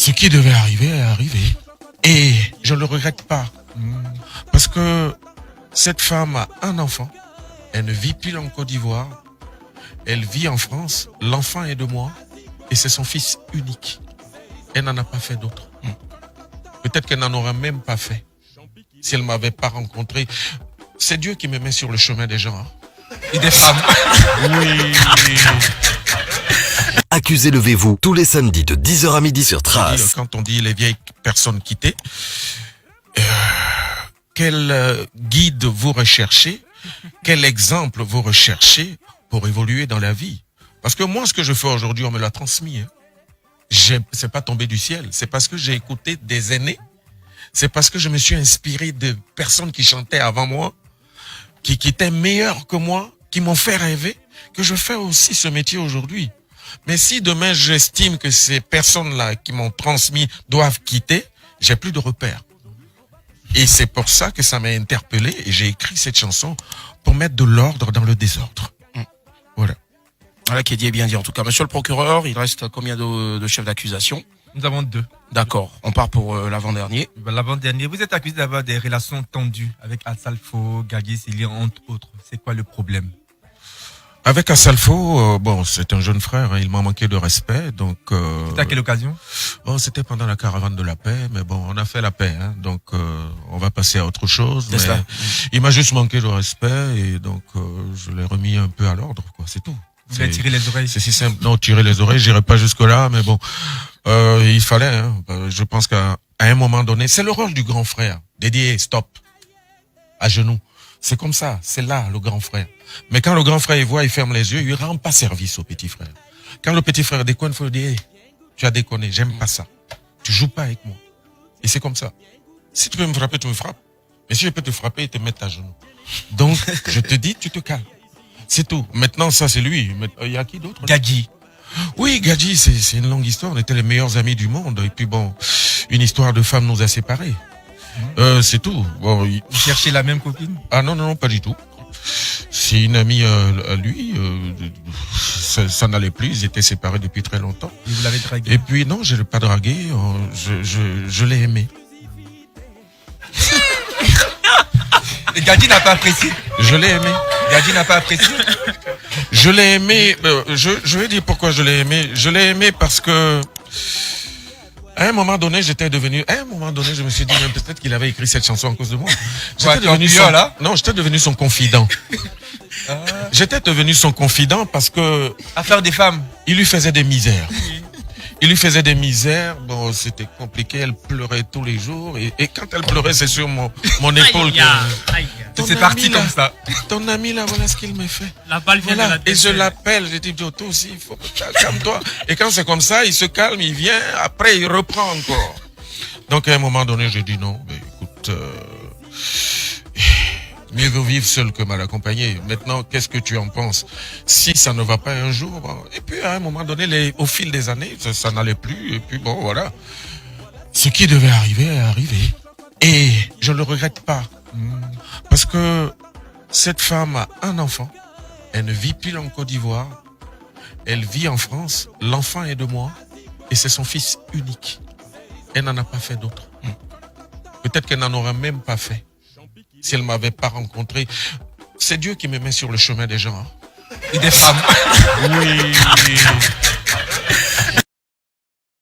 Ce qui devait arriver est arrivé. Et je ne le regrette pas. Parce que cette femme a un enfant. Elle ne vit plus en Côte d'Ivoire. Elle vit en France. L'enfant est de moi. Et c'est son fils unique. Elle n'en a pas fait d'autre. Peut-être qu'elle n'en aurait même pas fait si elle ne m'avait pas rencontré. C'est Dieu qui me met sur le chemin des gens. Et des femmes. Oui. Accusé levez-vous tous les samedis de 10h à midi sur Trace. Quand on dit les vieilles personnes quittées, quel guide vous recherchez, quel exemple vous recherchez pour évoluer dans la vie? Parce que moi, ce que je fais aujourd'hui, on me l'a transmis. C'est pas tombé du ciel. C'est parce que j'ai écouté des aînés. C'est parce que je me suis inspiré de personnes qui chantaient avant moi, qui étaient meilleures que moi, qui m'ont fait rêver, que je fais aussi ce métier aujourd'hui. Mais si demain j'estime que ces personnes-là qui m'ont transmis doivent quitter, j'ai plus de repères. Et c'est pour ça que ça m'a interpellé et j'ai écrit cette chanson pour mettre de l'ordre dans le désordre. Voilà. Voilà qui est dit et bien dit en tout cas. Monsieur le procureur, il reste combien de chefs d'accusation? Nous avons 2. D'accord, on part pour l'avant-dernier. L'avant-dernier, vous êtes accusé d'avoir des relations tendues avec Assalfo, Gagui, Sili, entre autres. C'est quoi le problème? Avec Assalfo, bon, c'est un jeune frère, hein, il m'a manqué de respect, donc... C'était à quelle occasion? Bon, c'était pendant la caravane de la paix, mais bon, on a fait la paix, hein, donc on va passer à autre chose. C'est ça. Il m'a juste manqué de respect, et donc je l'ai remis un peu à l'ordre, quoi, c'est tout. Vous avez tiré les oreilles? C'est si simple. Non, tirer les oreilles, j'irai pas jusque-là, mais bon, il fallait, hein, je pense qu'à un moment donné, c'est le rôle du grand frère, de dire stop, à genoux. C'est comme ça, c'est là le grand frère. Mais quand le grand frère il voit, il ferme les yeux, il rend pas service au petit frère. Quand le petit frère déconne, il faut lui dire hey, tu as déconné, j'aime pas ça. Tu joues pas avec moi. Et c'est comme ça. Si tu peux me frapper, tu me frappes. Mais si je peux te frapper, il te met à genoux. Donc, je te dis, tu te calmes. C'est tout. Maintenant, ça c'est lui. Il y a qui d'autre? Gagui. Oui, Gadji, c'est une longue histoire. On était les meilleurs amis du monde. Et puis bon, une histoire de femme nous a séparés. C'est tout. Bon, Vous cherchez la même copine? Ah non, non, non, pas du tout. C'est une amie à lui. Ça n'allait plus. Ils étaient séparés depuis très longtemps. Et vous l'avez dragué? Et puis non, je l'ai pas dragué. Je l'ai aimé. Et Gagui n'a pas apprécié? Je l'ai aimé. Gagui n'a pas apprécié? Je l'ai aimé. Je vais dire pourquoi je l'ai aimé. Je l'ai aimé parce que à un moment donné, je me suis dit même peut-être qu'il avait écrit cette chanson à cause de moi. J'étais devenu son confident. J'étais devenu son confident parce que Affaire des femmes. il lui faisait des misères. Il lui faisait des misères. Bon, c'était compliqué. Elle pleurait tous les jours. Et quand elle pleurait, c'est sur mon épaule que... C'est parti comme ça. Ton ami là, voilà ce qu'il me fait. La balle vient de Voilà. la tête. Et je l'appelle, je dis, toi aussi, il faut calme-toi. Et quand c'est comme ça, il se calme, il vient, après il reprend encore. Donc à un moment donné, j'ai dit non, mais écoute, mieux vaut vivre seul que mal accompagné. Maintenant, qu'est-ce que tu en penses? Si ça ne va pas un jour, bon, et puis à un moment donné, au fil des années, ça n'allait plus, et puis bon, voilà. Ce qui devait arriver est arrivé. Et je ne le regrette pas. Parce que cette femme a un enfant. Elle ne vit plus en Côte d'Ivoire. Elle vit en France. L'enfant est de moi. Et c'est son fils unique. Elle n'en a pas fait d'autre. Peut-être qu'elle n'en aurait même pas fait si elle ne m'avait pas rencontré. C'est Dieu qui me met sur le chemin des gens. Et des femmes. Oui.